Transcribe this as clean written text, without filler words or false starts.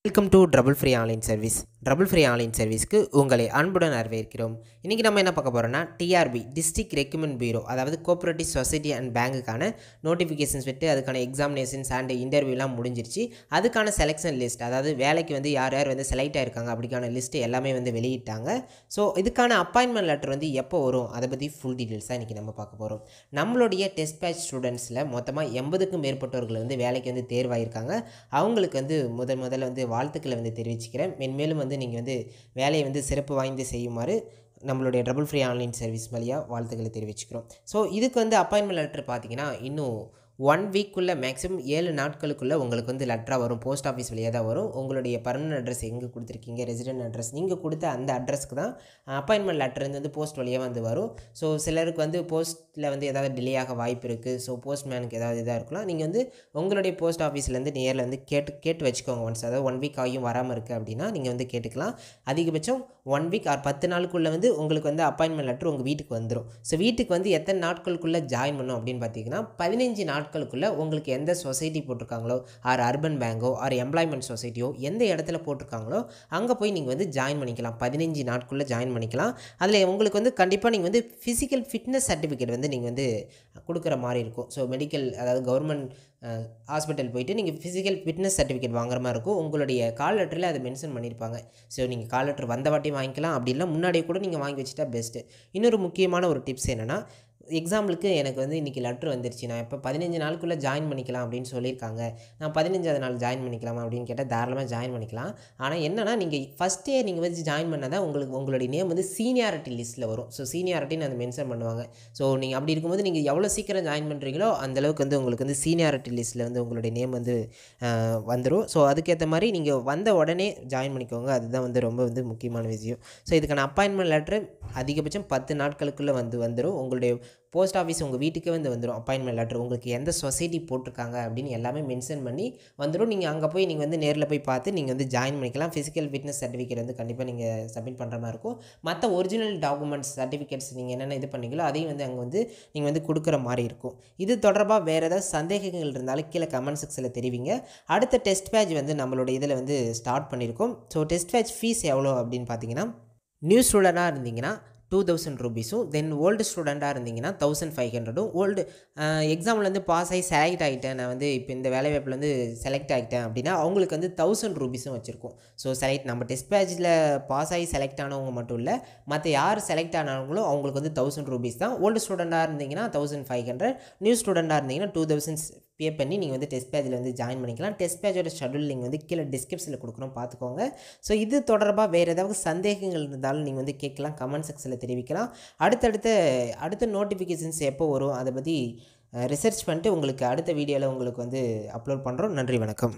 Welcome to trouble free online service. Trouble free online சர்வீஸ்க்கு உங்களை அன்புடன் வரவேற்கிறோம். இன்றைக்கி நம்ம என்ன பார்க்க போகிறோம்னா, டிஆர்பி டிஸ்ட்ரிக்ட் ரெக்ரூட்மெண்ட் பியூரோ, அதாவது கோஆபரேட்டிவ் சொசைட்டி அண்ட் பேங்குக்கான நோட்டிஃபிகேஷன்ஸ் விட்டு அதுக்கான எக்ஸாமினேஷன்ஸ் அண்ட் இன்டர்வியூலாம் முடிஞ்சிருச்சு. அதுக்கான செலெக்ஷன் லிஸ்ட், அதாவது வேலைக்கு யார் யார் செலக்ட் ஆகிருக்காங்க அப்படிக்கான லிஸ்ட்டு எல்லாமே வெளியிட்டாங்க. ஸோ இதுக்கான அப்பாயின்மெண்ட் லெட்டர் எப்போ வரும், அதை பற்றி ஃபுல் டீட்டெயில்ஸாக இன்றைக்கி நம்ம பார்க்க போகிறோம். நம்மளுடைய டெஸ்ட் பேட்ச் ஸ்டூடெண்ட்ஸில் மொத்தமாக 80க்கும் மேற்பட்டவர்கள் வேலைக்கு தேர்வாயிருக்காங்க. அவங்களுக்கு முதல்ல வாழ்த்துக்களை தெரிவிச்சுக்கிறேன். மென்மேலும் நீங்கள் வேலையை சிறப்பு வாய்ந்து செய்யுமாறு நம்மளுடைய ட்ரபிள் ஃப்ரீ ஆன்லைன் சர்வீஸ் வழியாக வாழ்த்துக்களை தெரிவிச்சுக்கிறோம். ஸோ இதுக்கு அப்பாயின்மெண்ட் லெட்டர் பார்த்தீங்கன்னா இன்னும் 1 வீக்குள்ளே மேக்ஸிமம் 7 நாட்களுக்குள்ளே உங்களுக்கு லெட்டராக வரும். போஸ்ட் ஆஃபீஸ் வழியாக தான் வரும். உங்களுடைய பர்மனன்ட் அட்ரஸ் எங்கே கொடுத்துருக்கீங்க, ரெசிடென்ட் அட்ரஸ் நீங்கள் கொடுத்த அந்த அட்ரஸ்க்கு தான் அப்பாயின்மெண்ட் லெட்டர் போஸ்ட் வழியாக வரும். ஸோ சிலருக்கு போஸ்ட்டில் ஏதாவது டிலே ஆக வாய்ப்பு இருக்குது. ஸோ போஸ்ட்மேனுக்கு ஏதாவது இதாக இருக்கலாம். நீங்கள் உங்களுடைய போஸ்ட் ஆஃபீஸ்லேருந்து நேரில் கேட்டு வச்சுக்கோங்க. ஒன்ஸ் அதாவது 1 வீக் ஆகியும் வராமல் இருக்குது அப்படின்னா நீங்கள் கேட்டுக்கலாம். அதிகபட்சம் 1 வீக் ஆர் 10 நாளுக்குள்ளே உங்களுக்கு அப்பாயின்மெண்ட் லெட்டர் உங்கள் வீட்டுக்கு வந்துடும். ஸோ வீட்டுக்கு எத்தனை நாட்களுக்குள்ளே ஜாயின் பண்ணும் அப்படின்னு பார்த்தீங்கன்னா 15 நாட்களுக்குள்ளே உங்களுக்கு எந்த சொசைட்டி போட்டிருக்காங்களோ ஆர் அர்பன் பேங்கோ ஆர் எம்ப்ளாய்மெண்ட் சொசைட்டியோ எந்த இடத்துல போட்டிருக்காங்களோ அங்கே போய் நீங்கள் ஜாயின் பண்ணிக்கலாம். 15 நாட்குள்ளே ஜாயின் பண்ணிக்கலாம். அதில் உங்களுக்கு கண்டிப்பாக நீங்கள் ஃபிசிக்கல் ஃபிட்னஸ் சர்டிஃபிகேட் நீங்கள் கொடுக்குற மாதிரி இருக்கும். ஸோ மெடிக்கல், அதாவது கவர்மெண்ட் ஹாஸ்பிட்டல் போயிட்டு நீங்கள் ஃபிசிக்கல் ஃபிட்னஸ் சர்டிஃபிகேட் வாங்குற மாதிரி இருக்கும். உங்களுடைய கால் லெட்டரில் அதை மென்ஷன் பண்ணியிருப்பாங்க. ஸோ நீங்கள் கால் லெட்டர் வந்த வாட்டி வாங்கிக்கலாம், அப்படி இல்லை முன்னாடியே கூட நீங்கள் வாங்கி வச்சுட்டா பெஸ்ட்டு. இன்னொரு முக்கியமான ஒரு டிப்ஸ் என்னென்னா, எக்ஸாம்பிளுக்கு எனக்கு இன்றைக்கி லெட்ரு வந்துருச்சு, நான் இப்போ 15 நாளுக்குள்ளே ஜாயின் பண்ணிக்கலாம் அப்படின்னு சொல்லியிருக்காங்க. நான் 15வது நாள் ஜாயின் பண்ணிக்கலாமா அப்படின்னு கேட்டால் தாராளமாக ஜாயின் பண்ணிக்கலாம். ஆனால் என்னென்னா, நீங்கள் ஃபஸ்ட்டே நீங்கள் ஜாயின் பண்ணால் தான் உங்களுடைய நேம் சீனியாரிட்டி லிஸ்ட்டில் வரும். ஸோ சீனியாரிட்டின்னு அதை மென்ஷன் பண்ணுவாங்க. ஸோ நீங்கள் அப்படி இருக்கும்போது நீங்கள் எவ்வளோ சீக்கிரம் ஜாயின் பண்ணுறீங்களோ அந்தளவுக்கு உங்களுக்கு சீனியாரிட்டி லிஸ்ட்டில் உங்களுடைய நேம் வந்துடும். ஸோ அதுக்கேற்ற மாதிரி நீங்கள் வந்த உடனே ஜாயின் பண்ணிக்கோங்க. அதுதான் ரொம்ப முக்கியமான விஷயம். ஸோ இதுக்கான அப்பாயின்மெண்ட் லெட்ரு அதிகபட்சம் 10 நாட்களுக்குள்ளே வந்துடும். உங்களுடைய போஸ்ட் ஆஃபீஸ் உங்கள் வீட்டுக்கே வந்துடும். அப்பாயின்மெண்ட் லெட்டர் உங்களுக்கு எந்த சொசைட்டி போட்டிருக்காங்க அப்படின்னு எல்லாமே மென்ஷன் பண்ணி வந்துடும். நீங்கள் அங்கே போய் நீங்கள் நேரில் போய் பார்த்து நீங்கள் ஜாயின் பண்ணிக்கலாம். ஃபிசிக்கல் ஃபிட்னஸ் சர்டிஃபிகேட் கண்டிப்பாக நீங்கள் சப்மிட் பண்ணுற மாதிரி இருக்கும். மற்ற ஒரிஜினல் டாக்குமெண்ட்ஸ் சர்டிஃபிகேட்ஸ் நீங்கள் என்னென்ன இது பண்ணீங்களோ அதையும் அங்கே நீங்கள் கொடுக்குற மாதிரி இருக்கும். இது தொடர்பாக வேறு ஏதாவது சந்தேகங்கள் இருந்தாலும் கீழே கமெண்ட் செக்ஷனில் தெரிவிங்க. அடுத்த டெஸ்ட் பேட்ச் நம்மளோட இதில் ஸ்டார்ட் பண்ணியிருக்கோம். ஸோ டெஸ்ட் பேட்ச் ஃபீஸ் எவ்வளோ அப்படின்னு பார்த்தீங்கன்னா, நியூ ஸ்டூடெண்ட்டாக இருந்தீங்கன்னா 2000 ரூபீஸும், தென் ஓல்டு ஸ்டூடெண்ட்டாக இருந்தீங்கன்னா 1500. ஓல்டு எக்ஸாமில் பாஸ் ஆகி செலக்ட் ஆகிட்டேன், நான் இப்போ இந்த வேலைவாய்ப்பில் செலக்ட் ஆகிட்டேன் அப்படின்னா அவங்களுக்கு 1000 ரூபீஸும் வச்சுருக்கோம். ஸோ நம்ம டெஸ்ட் பேட்சில் பாஸ் ஆகி செலக்ட் ஆனவங்க மட்டும் இல்லை, மற்ற யார் செலக்ட் ஆனவங்களோ அவங்களுக்கு 1000 ரூபீஸ் தான். ஓல்டு ஸ்டூடெண்ட்டாக இருந்தீங்கன்னா 1500, நியூ ஸ்டூடெண்ட்டாக இருந்தீங்கன்னா 2000 பே பண்ணி நீங்கள் டெஸ்ட் பேஜில் ஜாயின் பண்ணிக்கலாம். டெஸ்ட் பேஜோட ஷெட்யூல் நீங்கள் கீழே டிஸ்கிரிப்ஷனில் கொடுக்குறோம், பார்த்துக்கோங்க. ஸோ இது தொடர்பாக வேறு ஏதாவது சந்தேகங்கள் இருந்தாலும் நீங்கள் கேட்கலாம், கமெண்ட் செக்ஷனில் தெரிவிக்கலாம். அடுத்த நோட்டிஃபிகேஷன்ஸ் எப்போ வரும் அதை பற்றி ரிசர்ச் பண்ணிட்டு உங்களுக்கு அடுத்த வீடியோவில் உங்களுக்கு அப்லோட் பண்ணுறோம். நன்றி, வணக்கம்.